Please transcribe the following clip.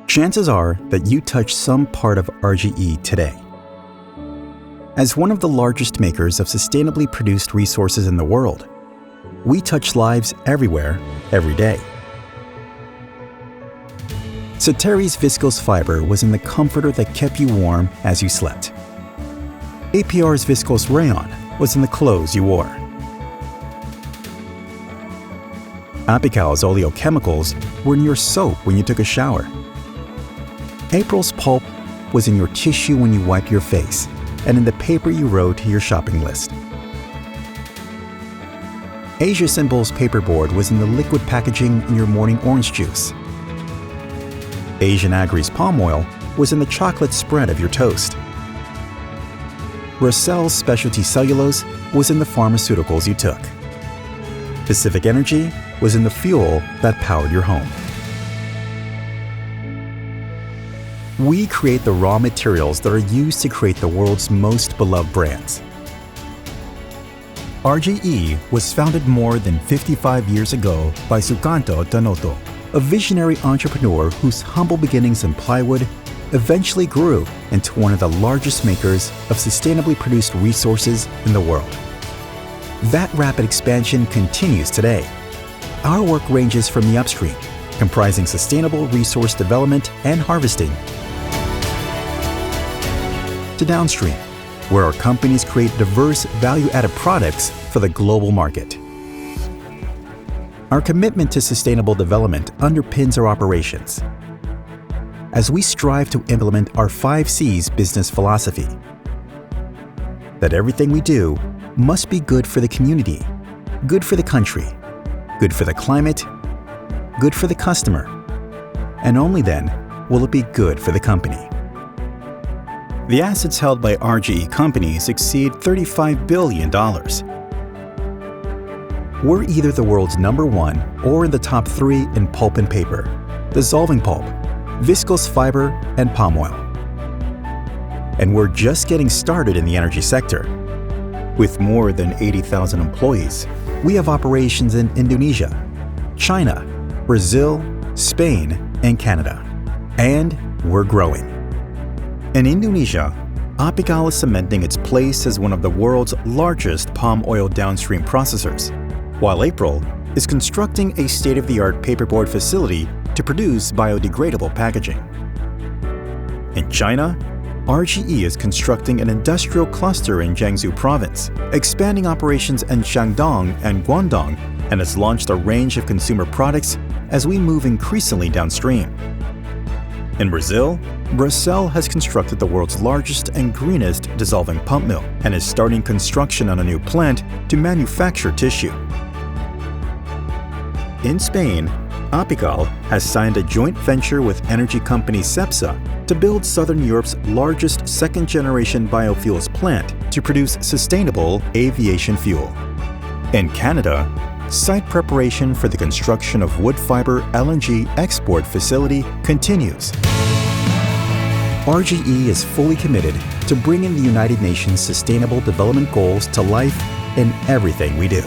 Chances are that you touch some part of RGE today. As one of the largest makers of sustainably produced resources in the world, we touch lives everywhere, every day. Sateri's viscose fiber was in the comforter that kept you warm as you slept. APR's viscose rayon was in the clothes you wore. Apical's oleochemicals were in your soap when you took a shower. April's pulp was in your tissue when you wiped your face and in the paper you wrote your shopping list. Asia Symbol's paperboard was in the liquid packaging in your morning orange juice. Asian Agri's palm oil was in the chocolate spread of your toast. Bracell's specialty cellulose was in the pharmaceuticals you took. Pacific Energy was in the fuel that powered your home. We create the raw materials that are used to create the world's most beloved brands. RGE was founded more than 55 years ago by Sukanto Tanoto, a visionary entrepreneur whose humble beginnings in plywood eventually grew into one of the largest makers of sustainably produced resources in the world. That rapid expansion continues today. Our work ranges from the upstream, comprising sustainable resource development and harvesting, to downstream, where our companies create diverse value-added products for the global market. Our commitment to sustainable development underpins our operations as we strive to implement our 5 C's business philosophy. That everything we do must be good for the community, good for the country, good for the climate, good for the customer, and only then will it be good for the company. The assets held by RGE companies exceed $35 billion. We're either the world's #1 or in the top 3 in pulp and paper, dissolving pulp, viscose fiber, and palm oil. And we're just getting started in the energy sector. With more than 80,000 employees, we have operations in Indonesia, China, Brazil, Spain, and Canada. And we're growing. In Indonesia, Apical is cementing its place as one of the world's largest palm oil downstream processors, while April is constructing a state-of-the-art paperboard facility to produce biodegradable packaging. In China, RGE is constructing an industrial cluster in Jiangsu province, expanding operations in Shandong and Guangdong, and has launched a range of consumer products as we move increasingly downstream. In Brazil, Bracell has constructed the world's largest and greenest dissolving pulp mill and is starting construction on a new plant to manufacture tissue. In Spain, Apical has signed a joint venture with energy company Cepsa to build Southern Europe's largest second-generation biofuels plant to produce sustainable aviation fuel. In Canada, site preparation for the construction of wood fiber LNG export facility continues. RGE is fully committed to bringing the United Nations Sustainable Development Goals to life in everything we do.